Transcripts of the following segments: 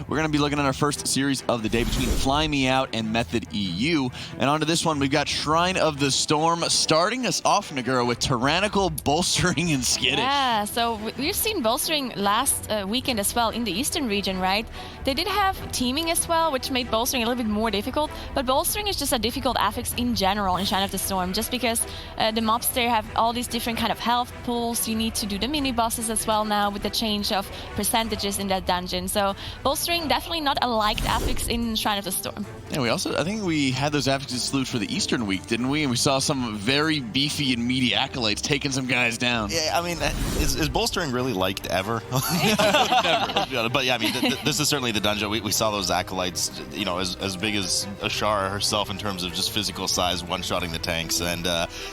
we're going to be looking at our first series of the day between Fly Me Out and Method EU. And onto this one, we've got Shrine of the Storm starting us off, Nagura, with Tyrannical, Bolstering, and Skittish. Yeah, so we've seen Bolstering last weekend as well in the Eastern region, right? They did have teaming as well, which made Bolstering a little bit more difficult, but Bolstering is just a difficult affix in general in Shrine of the Storm, just because the mobs there have all these different kind of health pools. You need to do the mini bosses as well now with the change of percentages in that dungeon. So Bolstering definitely not a liked affix in Shrine of the Storm. Yeah, I think we had those affixes salute for the Eastern week, didn't we? And we saw some very beefy and meaty acolytes taking some guys down. Yeah, I mean, is Bolstering really liked ever? Never. But yeah, I mean, this is certainly the dungeon. We saw those acolytes, you know, as big as Ashara herself in terms of just physical size, one-shotting the tanks. And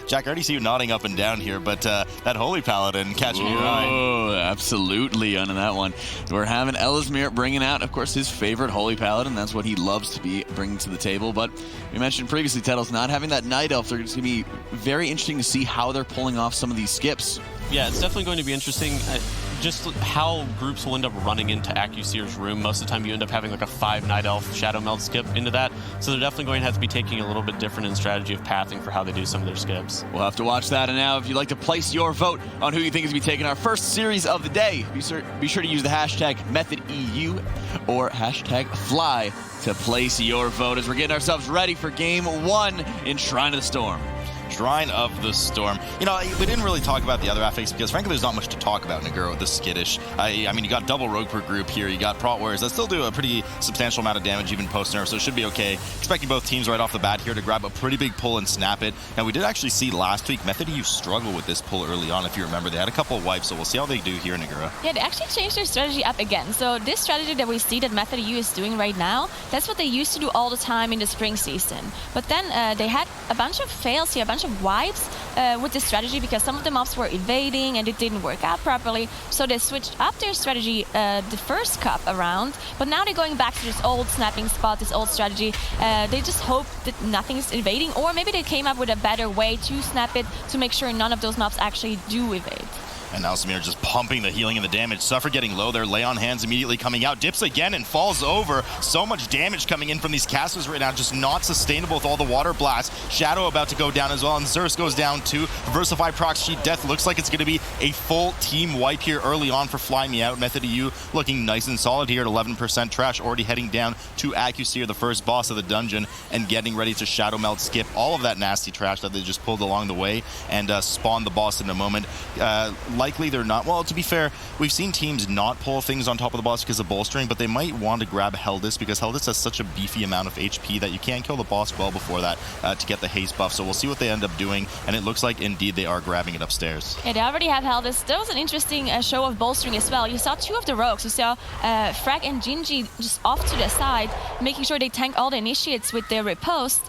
Jack, I already see you nodding up and down here, but that Holy Paladin catching your eye. Oh, absolutely on that one. We're having Ellesmere bringing out, of course, his favorite Holy Paladin. That's what he loves to be bringing to the table. But we mentioned previously, Tettles, not having that Night Elf. They're going to be very interesting to see how they're pulling off some of these skips. Yeah, it's definitely going to be interesting. Just how groups will end up running into Accuseer's room. Most of the time you end up having like a 5 Night Elf Shadow Meld skip into that. So they're definitely going to have to be taking a little bit different in strategy of pathing for how they do some of their skips. We'll have to watch that. And now if you'd like to place your vote on who you think is going to be taking our first series of the day, be sure to use the hashtag MethodEU or hashtag Fly to place your vote as we're getting ourselves ready for Game 1 in Shrine of the Storm. Shrine of the Storm. You know, we didn't really talk about the other affix because, frankly, there's not much to talk about in Nagura with the Skittish. I mean, you got double rogue per group here. You got Prot Warriors that still do a pretty substantial amount of damage, even post-nerf, so it should be okay. Expecting both teams right off the bat here to grab a pretty big pull and snap it. Now, we did actually see last week Method EU struggle with this pull early on, if you remember. They had a couple of wipes, so we'll see how they do here in Nagura. Yeah, they actually changed their strategy up again. So this strategy that we see that Method EU is doing right now, that's what they used to do all the time in the spring season. But then they had a bunch of fails here, a bunch of wipes, with this strategy because some of the mobs were evading and it didn't work out properly. So they switched up their strategy the first cup around, but now they're going back to this old snapping spot, this old strategy. They just hope that nothing's evading, or maybe they came up with a better way to snap it to make sure none of those mobs actually do evade. And now Samir just pumping the healing and the damage. Suffer getting low there. Lay on hands immediately coming out. Dips again and falls over. So much damage coming in from these casters right now. Just not sustainable with all the water blasts. Shadow about to go down as well. And Zerus goes down too. Versify proc sheet death. Looks like it's going to be a full team wipe here early on for Fly Me Out. Method EU looking nice and solid here at 11% trash. Already heading down to Accuseer, the first boss of the dungeon, and getting ready to Shadow Meld skip all of that nasty trash that they just pulled along the way and spawn the boss in a moment. Likely they're not. Well, to be fair, we've seen teams not pull things on top of the boss because of bolstering, but they might want to grab Heldis because Heldis has such a beefy amount of HP that you can't kill the boss well before that to get the haste buff. So we'll see what they end up doing, and it looks like indeed they are grabbing it upstairs. Yeah, they already have Heldis. That was an interesting show of bolstering as well. You saw two of the rogues. You saw Frag and Gingy just off to the side, making sure they tank all the initiates with their riposte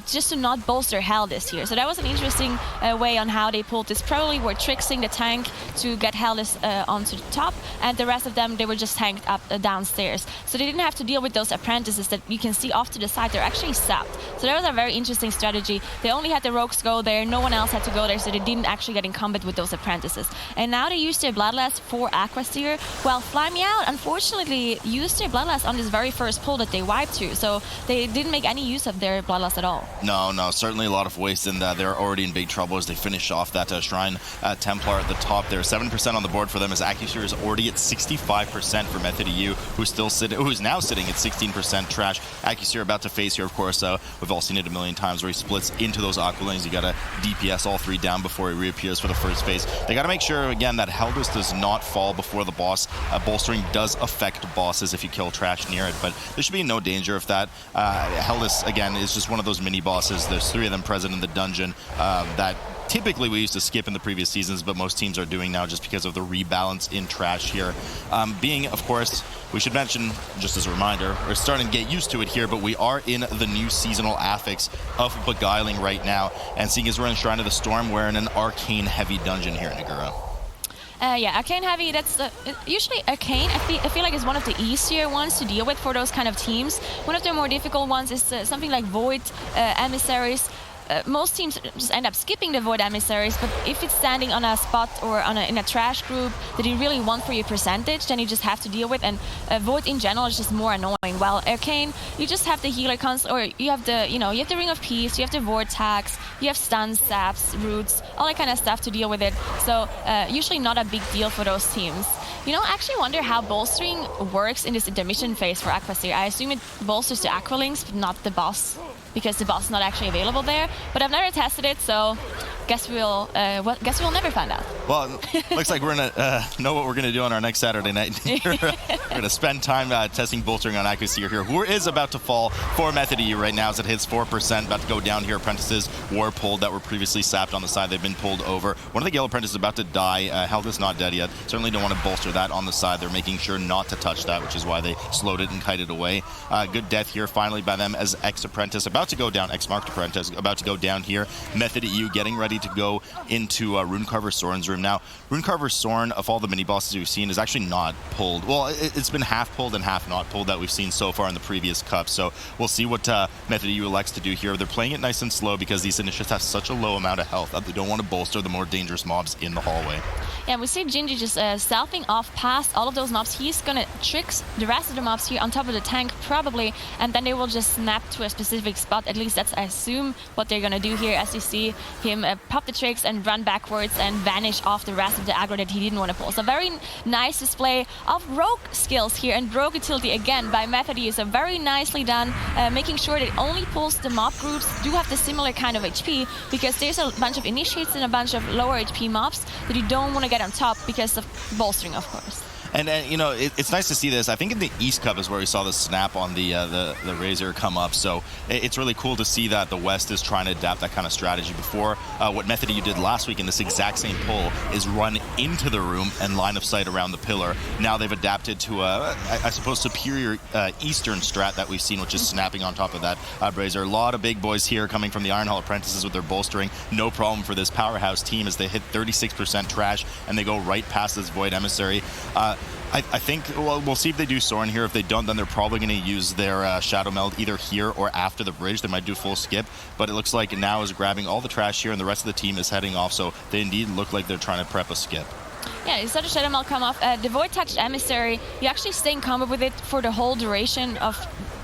just to not bolster Heldis here. So that was an interesting way on how they pulled this. Probably were tricksing the tank to get Heldis onto the top, and the rest of them, they were just tanked up downstairs. So they didn't have to deal with those apprentices that you can see off to the side. They're actually sapped. So that was a very interesting strategy. They only had the rogues go there, no one else had to go there, so they didn't actually get in combat with those apprentices. And now they used their Bloodlust for Aquaseer. Well, Fly Me Out, unfortunately, used their Bloodlust on this very first pull that they wiped to, so they didn't make any use of their Bloodlust at all. No, certainly a lot of waste, and they're already in big trouble as they finish off that Shrine Templar at the top there. 7% on the board for them as Accuseer is already at 65% for Method EU, who's now sitting at 16% trash. Accuseer about to face here, of course. We've all seen it a million times where he splits into those Aqualings. You got to DPS all three down before he reappears for the first phase. They got to make sure, again, that Heldis does not fall before the boss. Bolstering does affect bosses if you kill trash near it, but there should be no danger of that. Heldis, again, is just one of those mini bosses. There's 3 of them present in the dungeon that typically we used to skip in the previous seasons, but most teams are doing now just because of the rebalance in trash here. Being, of course, we should mention, just as a reminder, we're starting to get used to it here, but we are in the new seasonal affix of Beguiling right now. And seeing as we're in Shrine of the Storm, we're in an arcane-heavy dungeon here in Nagura. Yeah, Arcane Heavy, that's usually Arcane, I feel like is one of the easier ones to deal with for those kind of teams. One of the more difficult ones is something like Void, Emissaries. most teams just end up skipping the Void Emissaries, but if it's standing on a spot or in a trash group that you really want for your percentage, then you just have to deal with, and Void in general is just more annoying. While Arcane, you just have the healer or you have the, you have the Ring of Peace, you have the Vortex, you have stuns, saps, roots, all that kind of stuff to deal with it. So usually not a big deal for those teams. I actually wonder how bolstering works in this intermission phase for Aquaseer. I assume it bolsters the Aqualinks, but not the boss, because the boss is not actually available there. But I've never tested it, so guess we'll never find out. Well, looks like we're gonna know what we're gonna do on our next Saturday night. We're gonna spend time testing bolstering on Aquaseer here, who is about to fall for Method EU right now as it hits 4%. About to go down here. Apprentices were pulled that were previously sapped on the side. They've been pulled over. One of the Gale Apprentices is about to die. Held is not dead yet. Certainly don't want to bolster that on the side. They're making sure not to touch that, which is why they slowed it and kited away. Good death here finally by them as X-Apprentice about to go down. X-Marked Apprentice about to go down here. Method EU getting ready to go into Runecarver Soren's room. Now, Runecarver Soren, of all the mini-bosses we've seen, is actually not pulled. Well, it's been half pulled and half not pulled that we've seen so far in the previous cup, so we'll see what Method EU elects to do here. They're playing it nice and slow because these initiates have such a low amount of health that they don't want to bolster the more dangerous mobs in the hallway. Yeah, we see Gingy just stealthing off past all of those mobs. He's gonna trick the rest of the mobs here on top of the tank, probably, and then they will just snap to a specific spot. At least that's, I assume, what they're gonna do here, as you see him pop the tricks and run backwards and vanish off the rest of the aggro that he didn't want to pull. So very nice display of rogue skills here, and rogue utility again by Method EU. So very nicely done, making sure that it only pulls the mob groups do have the similar kind of HP, because there's a bunch of initiates and a bunch of lower HP mobs that you don't want to get on top because of bolstering, of course. And it's nice to see this. I think in the East Cup is where we saw the snap on the Razor come up. So it's really cool to see that the West is trying to adapt that kind of strategy. Before, what Method EU did last week in this exact same pull is run into the room and line of sight around the pillar. Now they've adapted to I suppose, superior Eastern strat that we've seen, which is snapping on top of that Razor. A lot of big boys here coming from the Iron Hall Apprentices with their bolstering. No problem for this powerhouse team as they hit 36% trash and they go right past this Void Emissary. I think, well, we'll see if they do Soren here. If they don't, then they're probably going to use their Shadow Meld either here or after the bridge. They might do full skip, but it looks like now is grabbing all the trash here and the rest of the team is heading off, so they indeed look like they're trying to prep a skip. Yeah, you saw the Shadow Meld come off. The Void Touched Emissary, you actually stay in combo with it for the whole duration of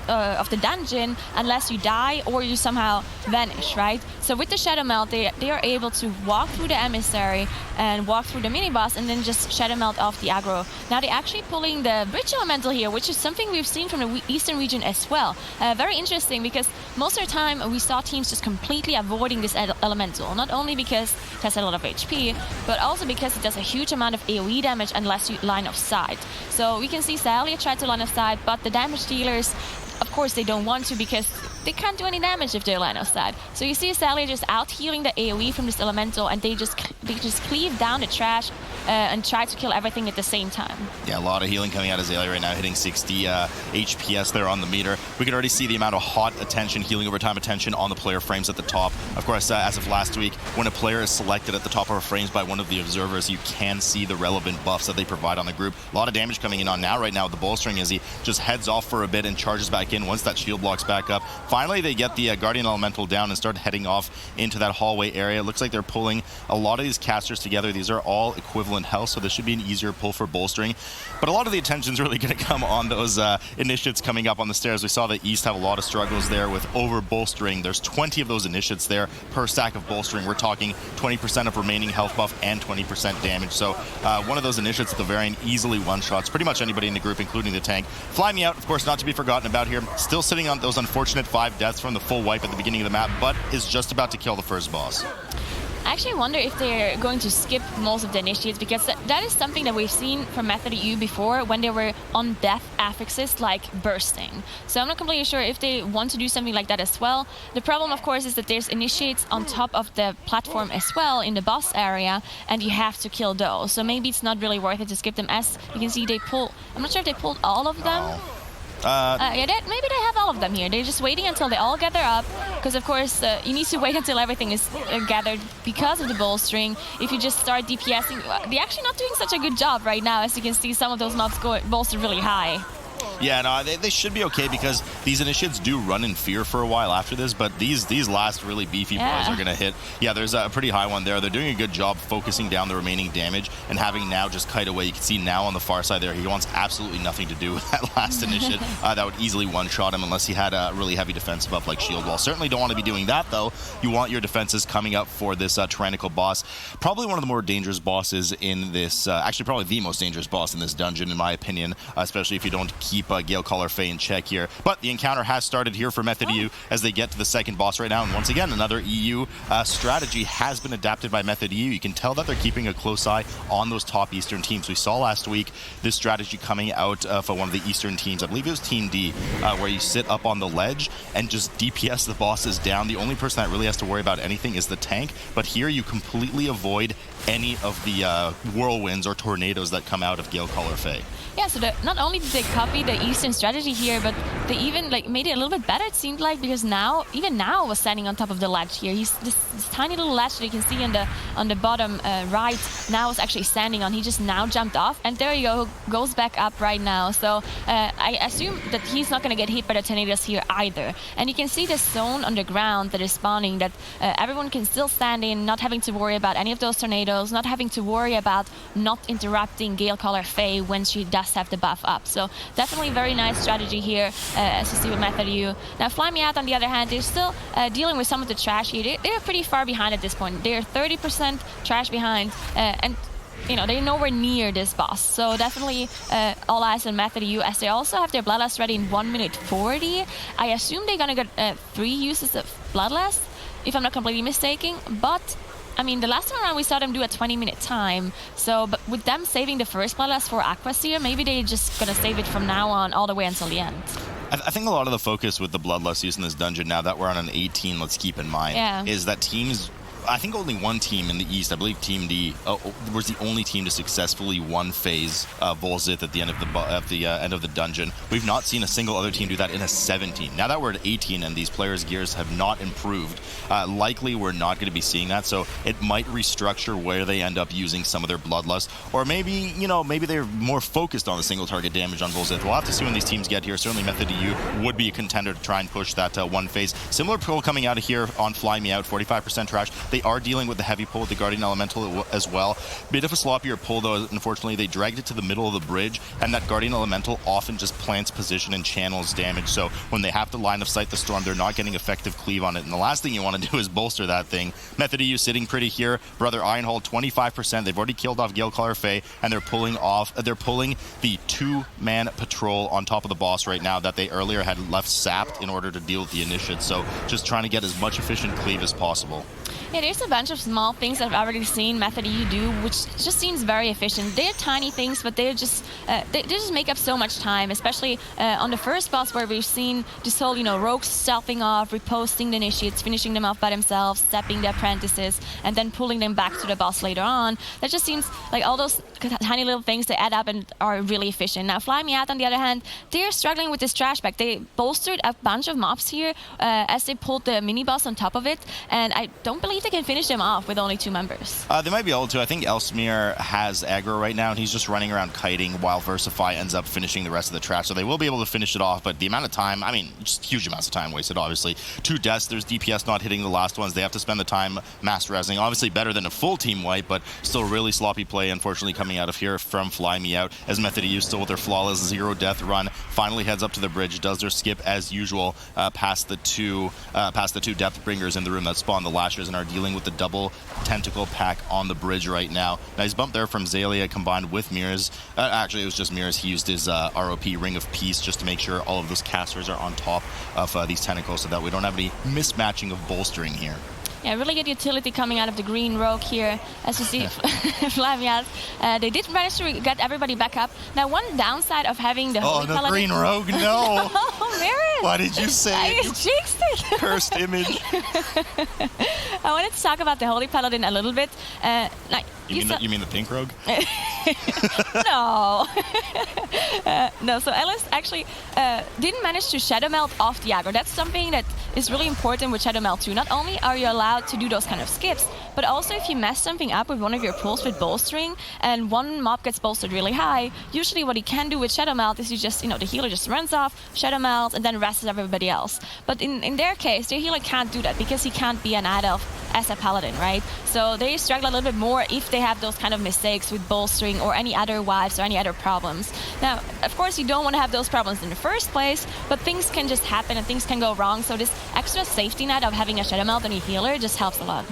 the dungeon unless you die or you somehow vanish, right? So with the Shadow Melt, they are able to walk through the Emissary and walk through the mini-boss and then just Shadow Melt off the aggro. Now they're actually pulling the Bridge Elemental here, which is something we've seen from the Eastern region as well. Very interesting, because most of the time we saw teams just completely avoiding this Elemental, not only because it has a lot of HP, but also because it does a huge amount of AoE damage unless you line of sight. So we can see Salia try to line of sight, but the damage dealers, of course, they don't want to because they can't do any damage if they're line of sight. So you see Salia just out healing the AoE from this Elemental, and they just cleave down the trash and try to kill everything at the same time. Yeah, a lot of healing coming out of Zalia right now, hitting 60 HPS there on the meter. We can already see the amount of hot attention, healing over time attention on the player frames at the top. Of course, as of last week, when a player is selected at the top of our frames by one of the observers, you can see the relevant buffs that they provide on the group. A lot of damage coming in on now right now with the bolstering as he just heads off for a bit and charges back in once that shield blocks back up. Finally, they get the Guardian Elemental down and start heading off into that hallway area. It looks like they're pulling a lot of these casters together. These are all equivalent health, so this should be an easier pull for bolstering. But a lot of the attention is really going to come on those initiates coming up on the stairs. We saw the East have a lot of struggles there with over bolstering. There's 20 of those initiates there per stack of bolstering. We're talking 20% of remaining health buff and 20% damage. So one of those initiates at the very end easily one-shots pretty much anybody in the group, including the tank. Fly Me Out, of course, not to be forgotten about here. Still sitting on those unfortunate 5 deaths from the full wipe at the beginning of the map, but is just about to kill the first boss. I actually wonder if they're going to skip most of the initiates, because that is something that we've seen from Method EU before when they were on death affixes like bursting. So I'm not completely sure if they want to do something like that as well. The problem, of course, is that there's initiates on top of the platform as well in the boss area, and you have to kill those. So maybe it's not really worth it to skip them. As you can see, they pull. I'm not sure if they pulled all of them. Yeah, maybe they have all of them here. They're just waiting until they all gather up, because of course you need to wait until everything is gathered because of the bolstering. If you just start DPSing, they're actually not doing such a good job right now. As you can see, some of those mobs go bolster really high. Yeah, no, they should be okay because these initiates do run in fear for a while after this, but these last really beefy boys are going to hit. Yeah, there's a pretty high one there. They're doing a good job focusing down the remaining damage and having now just kite away. You can see now on the far side there, he wants absolutely nothing to do with that last initiate. That would easily one-shot him unless he had a really heavy defense buff like Shield Wall. Certainly don't want to be doing that, though. You want your defenses coming up for this Tyrannical boss. Probably one of the more dangerous bosses in this, actually probably the most dangerous boss in this dungeon, in my opinion, especially if you don't keep Gale Caller Faye in check here. But the encounter has started here for Method EU as they get to the second boss right now. And once again, another EU strategy has been adapted by Method EU. You can tell that they're keeping a close eye on those top Eastern teams. We saw last week this strategy coming out for one of the Eastern teams. I believe it was Team D, where you sit up on the ledge and just DPS the bosses down. The only person that really has to worry about anything is the tank. But here you completely avoid any of the whirlwinds or tornadoes that come out of Gale Caller Faye. Yeah, so not only did they copy the Eastern strategy here, but they even made it a little bit better, it seemed like, because even now was standing on top of the ledge here. He's this tiny little ledge that you can see on the bottom right now is actually standing on. He just now jumped off, and there you go, goes back up right now. So I assume that he's not going to get hit by the tornadoes here either. And you can see this zone on the ground that is spawning that everyone can still stand in, not having to worry about any of those tornadoes, not having to worry about not interrupting Gale Caller Faye when she does have the buff up. So definitely very nice strategy here, as you see with Method EU. Now Fly Me Out, on the other hand, they're still dealing with some of the trash here. They're pretty far behind at this point. They're 30% trash behind, and you know, they're nowhere near this boss. So definitely all eyes on Method EU, as they also have their Bloodlust ready in 1 minute 40. I assume they're gonna get 3 uses of Bloodlust, if I'm not completely mistaken, but I mean, the last time around we saw them do a 20-minute time. So, but with them saving the first Bloodlust for Aquaseer, maybe they're just gonna save it from now on all the way until the end. I think a lot of the focus with the Bloodlust use in this dungeon, now that we're on an 18, let's keep in mind, is that teams... I think only one team in the East, I believe Team D, was the only team to successfully one-phase Volzith at the end of the dungeon. We've not seen a single other team do that in a 17. Now that we're at 18 and these players' gears have not improved, likely we're not going to be seeing that. So it might restructure where they end up using some of their Bloodlust, or maybe, you know, maybe they're more focused on the single target damage on Volzith. We'll have to see when these teams get here. Certainly Method EU would be a contender to try and push that one phase. Similar pull coming out of here on Fly Me Out, 45% trash. They are dealing with the heavy pull with the Guardian Elemental as well. Bit of a sloppier pull, though. Unfortunately, they dragged it to the middle of the bridge, and that Guardian Elemental often just plants position and channels damage. So when they have to line of sight the storm, they're not getting effective cleave on it. And the last thing you want to do is bolster that thing. Method EU sitting pretty here. Brother Ironhold, 25%. They've already killed off Gale Caller Faye, and they're pulling the 2-man patrol on top of the boss right now that they earlier had left sapped in order to deal with the initiate. So just trying to get as much efficient cleave as possible. Yeah, there's a bunch of small things that I've already seen Method EU do, which just seems very efficient. They're tiny things, but they just make up so much time, especially on the first boss where we've seen this whole, you know, rogues stealthing off, reposting the initiates, finishing them off by themselves, stepping the apprentices, and then pulling them back to the boss later on. That just seems like all those tiny little things that add up and are really efficient. Now, Fly Me Out, on the other hand, they're struggling with this trash bag. They bolstered a bunch of mobs here as they pulled the mini-boss on top of it, and I don't believe they can finish them off with only 2 members. They might be able to. I think Elsmere has aggro right now, and he's just running around kiting while Versify ends up finishing the rest of the trash. So they will be able to finish it off, but the amount of time, I mean, just huge amounts of time wasted, obviously. 2 deaths, there's DPS not hitting the last ones. They have to spend the time mass resing. Obviously better than a full team wipe, but still really sloppy play, unfortunately, coming out of here from Fly Me Out, as Method EU still with their flawless 0 death run, finally heads up to the bridge, does their skip as usual, past the two depth bringers in the room that spawn the lashers and are dealing with the double tentacle pack on the bridge right now. Nice bump there from Zalia combined with Mirrors. Actually, it was just Mirrors. He used his ROP Ring of Peace just to make sure all of those casters are on top of these tentacles so that we don't have any mismatching of bolstering here. Yeah, really good utility coming out of the green rogue here. As you see, Fly Me Out, they did manage to get everybody back up. Now, one downside of having the Holy Paladin... green rogue, no! Oh, Mirrors! Why did you say I it? jinxed it. Cursed image. I wanted to talk about the Holy Paladin a little bit. Like You mean the pink rogue? No. No, so Ellis actually didn't manage to Shadow Melt off the aggro. That's something that is really important with Shadow Melt too. Not only are you allowed to do those kind of skips, but also if you mess something up with one of your pulls with Bolstering and one mob gets bolstered really high, usually what he can do with Shadow Melt is you just, the healer just runs off, Shadow Melt, and then rests everybody else. But in their case, their healer can't do that because he can't be an Ad Elf as a Paladin, right? So they struggle a little bit more if they have those kind of mistakes with Bolstering or any other wives or any other problems. Now, of course, you don't want to have those problems in the first place, but things can just happen and things can go wrong. So this extra safety net of having a Shadow Melt on your healer just helps a lot.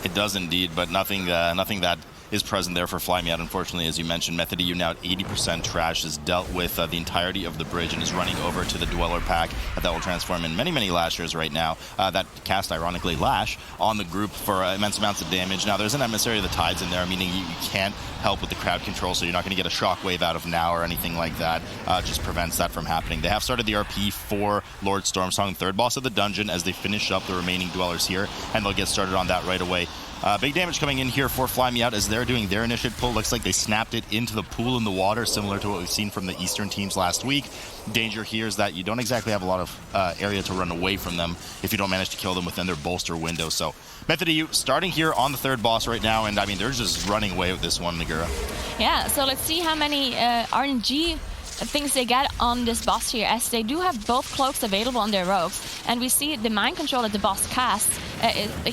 It does indeed, but nothing that is present there for Fly Me Out, unfortunately. As you mentioned, Method EU now at 80% trash, has dealt with the entirety of the bridge and is running over to the Dweller pack that will transform in many, many Lashers right now. That cast, ironically, Lash on the group for immense amounts of damage. Now, there's an Emissary of the Tides in there, meaning you can't help with the crowd control, so you're not going to get a shockwave out of now or anything like that. Just prevents that from happening. They have started the RP for Lord Stormsong, third boss of the dungeon, as they finish up the remaining Dwellers here, and they'll get started on that right away. Big damage coming in here for Fly Me Out as they're doing their initiate pull. Looks like they snapped it into the pool in the water, similar to what we've seen from the Eastern teams last week. Danger here is that you don't exactly have a lot of area to run away from them if you don't manage to kill them within their bolster window. So Method EU starting here on the third boss right now, and I mean, they're just running away with this one, Nagura. Yeah, so let's see how many RNG things they get on this boss here, as they do have both cloaks available on their rogues, and we see the mind control that the boss casts.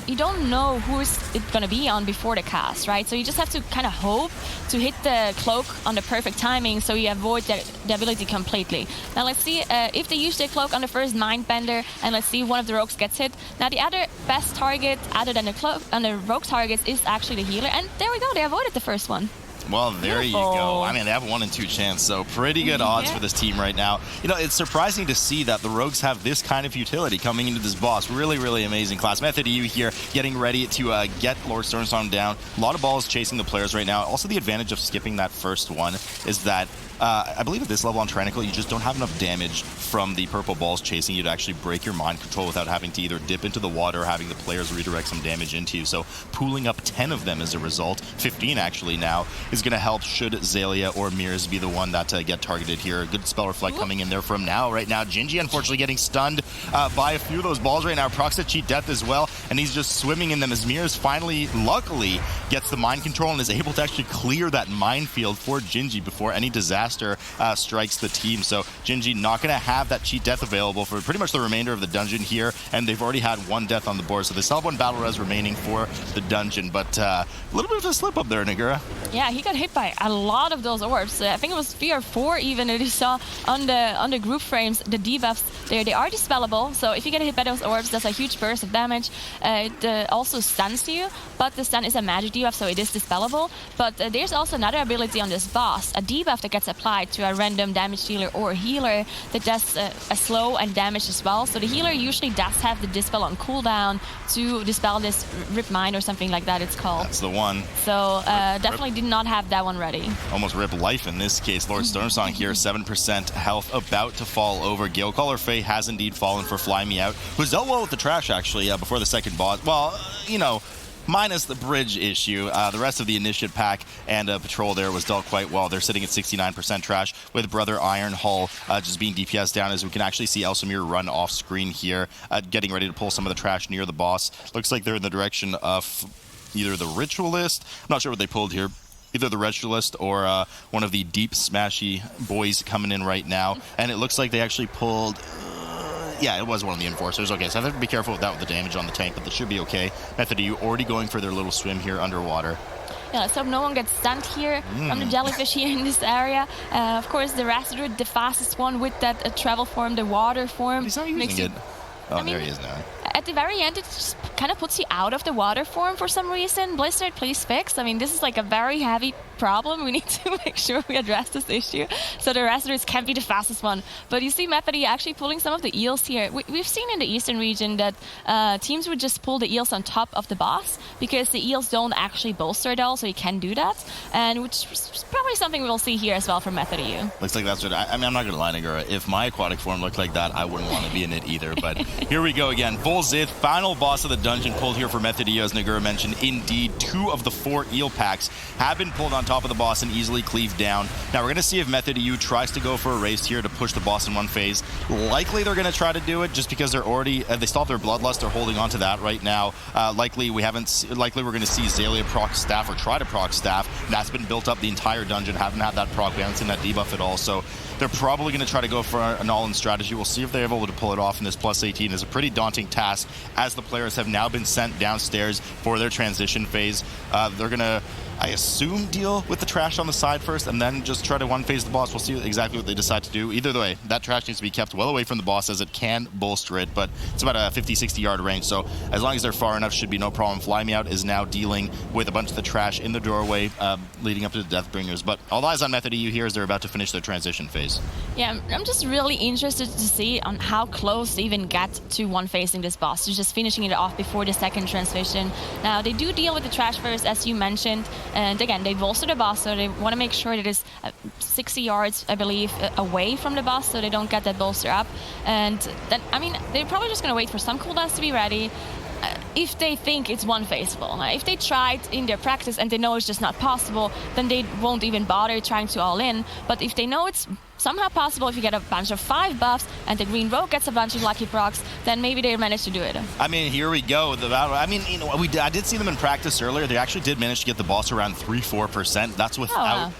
You don't know who's it going to be on before the cast, right? So you just have to kind of hope to hit the cloak on the perfect timing so you avoid the ability completely. Now let's see if they use their cloak on the first mind bender, and let's see one of the rogues gets hit. Now the other best target other than the cloak on the rogue targets is actually the healer, and there we go, they avoided the first one. Well, there you go. I mean, they have 1 and 2 chance, so pretty good odds for this team right now. It's surprising to see that the Rogues have this kind of utility coming into this boss. Really, really amazing class. Method EU here getting ready to get Lord Stormsong down. A lot of balls chasing the players right now. Also, the advantage of skipping that first one is that I believe at this level on Tyrannical, you just don't have enough damage from the purple balls chasing you to actually break your mind control without having to either dip into the water or having the players redirect some damage into you. So pooling up 10 of them as a result, 15 actually now, is going to help should Zalia or Mears be the one that get targeted here. Good spell reflect coming in there from now. Right now, Gingy unfortunately getting stunned by a few of those balls right now. Procs at cheat death as well, and he's just swimming in them as Mears finally, luckily, gets the mind control and is able to actually clear that minefield for Gingy before any disaster strikes the team. So Gingy not going to have that cheat death available for pretty much the remainder of the dungeon here, and they've already had 1 death on the board, so they still have 1 battle res remaining for the dungeon, but a little bit of a slip up there, Nagura. Yeah, he got hit by a lot of those orbs. I think it was 3 or 4 even that you saw on the group frames. The debuffs there, they are dispellable, so if you get hit by those orbs, that's a huge burst of damage. It also stuns you, but the stun is a magic debuff, so it is dispellable. But there's also another ability on this boss, a debuff that gets applied to a random damage dealer or healer that does a slow and damage as well. So the healer usually does have the dispel on cooldown to dispel this Rip Mind or something like that it's called. That's the one. So definitely did not have that one ready. Almost rip life in this case. Lord Stormsong here, 7% health, about to fall over. Gale Caller Faye has indeed fallen for Fly Me Out, who's dealt well with the trash actually before the second boss. Well, minus the bridge issue. The rest of the initiate pack and patrol there was dealt quite well. They're sitting at 69% trash with Brother Iron Hull just being DPS down, as we can actually see Elsamir run off screen here, getting ready to pull some of the trash near the boss. Looks like they're in the direction of either the Ritualist. I'm not sure what they pulled here. Either the Ritualist or one of the deep smashy boys coming in right now. And it looks like they actually pulled... yeah, it was one of the Enforcers. Okay, so I have to be careful with that with the damage on the tank, but that should be okay. Method EU already going for their little swim here underwater. Yeah, let's hope no one gets stunned here from the jellyfish here in this area. Of course, the Rassador, the fastest one with that travel form, the water form. He's not using it. Oh, there he is now. At the very end, it just kind of puts you out of the water form for some reason. Blizzard, please fix. I mean, this is like a very heavy problem. We need to make sure we address this issue so the Resolutes can be the fastest one. But you see Method EU actually pulling some of the eels here. We've seen in the Eastern region that teams would just pull the eels on top of the boss because the eels don't actually bolster at all, so you can do that. And which is probably something we'll see here as well from Method EU. Looks like that's what I mean, I'm not going to lie, Nagura. If my aquatic form looked like that, I wouldn't want to be in it either. But here we go again. Volzith, final boss of the dungeon, pulled here for Method EU, as Nagura mentioned. Indeed, 2 of the 4 eel packs have been pulled on top of the boss and easily cleaved down. Now, we're going to see if Method EU tries to go for a race here to push the boss in one phase. Likely they're going to try to do it just because they're already, they still have their Bloodlust. They're holding on to that right now. Likely we're going to see Xaylia proc staff or try to proc staff. That's been built up the entire dungeon. Haven't had that proc. We haven't seen that debuff at all. So they're probably going to try to go for an all-in strategy. We'll see if they're able to pull it off in this plus 18. It's a pretty daunting task as the players have now been sent downstairs for their transition phase. They're going to, I assume, deal with the trash on the side first and then just try to one-phase the boss. We'll see exactly what they decide to do. Either way, that trash needs to be kept well away from the boss as it can bolster it, but it's about a 50-60 yard range, so as long as they're far enough, should be no problem. Fly Me Out is now dealing with a bunch of the trash in the doorway leading up to the Deathbringers, but all eyes on Method EU here as they're about to finish their transition phase. Yeah, I'm just really interested to see on how close they even get to one-facing this boss, to just finishing it off before the second transition. Now, they do deal with the trash first, as you mentioned, and again, they bolster the boss, so they want to make sure that it's 60 yards, I believe, away from the boss, so they don't get that bolster up. And then, I mean, they're probably just going to wait for some cooldowns to be ready. If they think it's one-faceable. If they tried in their practice and they know it's just not possible, then they won't even bother trying to all-in. But if they know it's somehow possible, if you get a bunch of 5 buffs and the Green Rogue gets a bunch of lucky procs, then maybe they manage to do it. I mean, here we go. I mean, you know, I did see them in practice earlier. They actually did manage to get the boss around 3-4%. That's without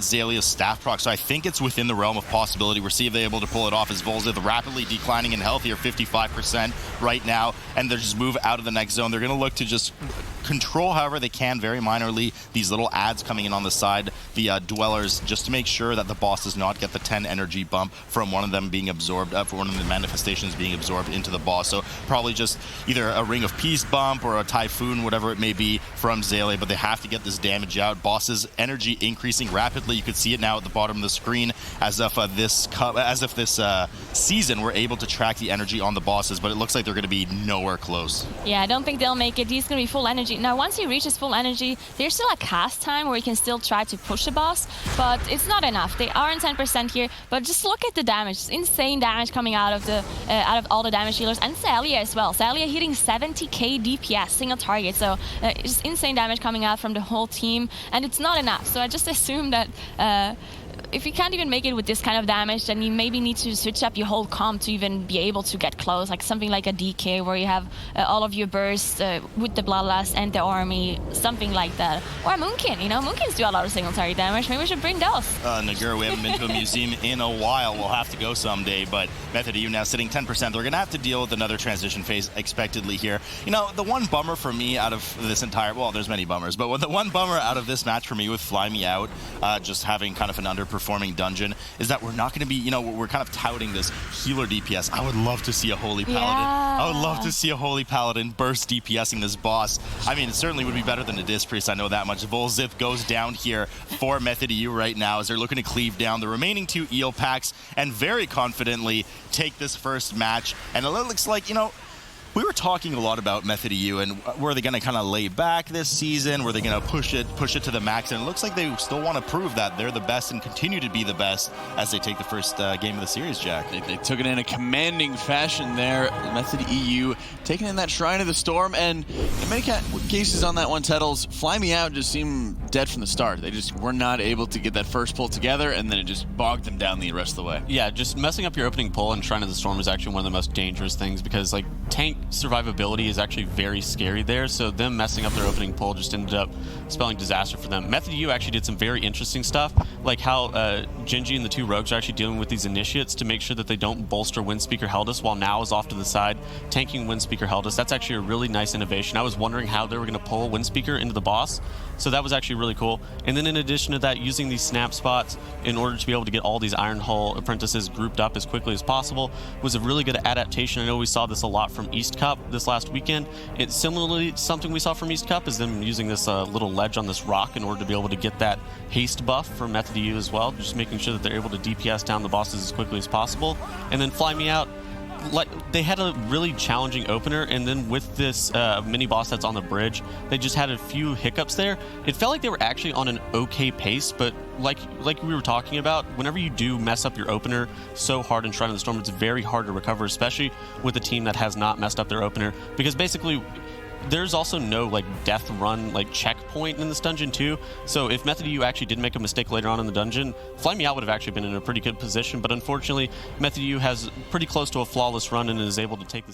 Xaylia's staff proc. So I think it's within the realm of possibility. We're seeing if they're able to pull it off as Volzith rapidly declining in health here, 55% right now, and they're just move out of the next zone. They're going to look to just control however they can, very minorly, these little ads coming in on the side, the dwellers, just to make sure that the boss does not get the 10 energy bump from one of them being absorbed, for one of the manifestations being absorbed into the boss. So probably just either a Ring of Peace bump or a Typhoon, whatever it may be, from Xaylia, but they have to get this damage out. Boss's energy increasing rapidly. You could see it now at the bottom of the screen, as if this season we're able to track the energy on the bosses, but it looks like they're going to be nowhere close. Yeah, I don't think they'll make it. He's going to be full energy. Now, once he reaches full energy, there's still a cast time where he can still try to push the boss, but it's not enough. They are in 10% here, but just look at the damage. It's insane damage coming out of all the damage dealers, and Xaylia as well. Xaylia hitting 70k DPS, single target, so it's insane damage coming out from the whole team, and it's not enough. So I just assume that if you can't even make it with this kind of damage, then you maybe need to switch up your whole comp to even be able to get close, like something like a DK where you have all of your bursts with the Bloodlust and the army, something like that. Or Moonkin, you know, Moonkins do a lot of single target damage. Maybe we should bring those. Nagura, we haven't been to a museum in a while. We'll have to go someday, but Method EU now sitting 10%. They're going to have to deal with another transition phase expectedly here. You know, the one bummer for me out of this entire, well, there's many bummers, but the one bummer out of this match for me with Fly Me Out, just having kind of an underperforming dungeon, is that we're not going to be, you know, we're kind of touting this healer DPS. I would love to see a Holy Paladin. Yeah. I would love to see a Holy Paladin burst DPSing this boss. I mean, it certainly would be better than a Disc Priest, I know that much. Volzith goes down here for Method EU right now as they're looking to cleave down the remaining 2 eel packs and very confidently take this first match. And it looks like, you know, we were talking a lot about Method EU and were they going to kind of lay back this season? Were they going to push it to the max? And it looks like they still want to prove that they're the best and continue to be the best as they take the first game of the series, Jack. They took it in a commanding fashion there. Method EU taking in that Shrine of the Storm, and in many cases on that one, Tettles, Fly Me Out just seemed dead from the start. They just were not able to get that first pull together, and then it just bogged them down the rest of the way. Yeah, just messing up your opening pull in Shrine of the Storm is actually one of the most dangerous things, because like tank survivability is actually very scary there, so them messing up their opening pull just ended up spelling disaster for them. Method EU actually did some very interesting stuff, like how Gingy and the 2 rogues are actually dealing with these initiates to make sure that they don't bolster Windspeaker Heldus while Now is off to the side, tanking Windspeaker Heldus. That's actually a really nice innovation. I was wondering how they were going to pull Windspeaker into the boss, so that was actually really cool. And then in addition to that, using these snap spots in order to be able to get all these Iron Hull apprentices grouped up as quickly as possible was a really good adaptation. I know we saw this a lot from East East Cup this last weekend. It's similarly something we saw from East Cup is them using this little ledge on this rock in order to be able to get that haste buff from Method EU as well, just making sure that they're able to DPS down the bosses as quickly as possible. And then Fly Me Out, like, they had a really challenging opener, and then with this mini boss that's on the bridge, they just had a few hiccups there. It felt like they were actually on an okay pace, but like we were talking about, whenever you do mess up your opener so hard in Shrine of the Storm, it's very hard to recover, especially with a team that has not messed up their opener, because basically there's also no like death run like checkpoint in this dungeon too. So if Method EU actually did make a mistake later on in the dungeon, Fly Me Out would have actually been in a pretty good position, but unfortunately Method EU has pretty close to a flawless run and is able to take the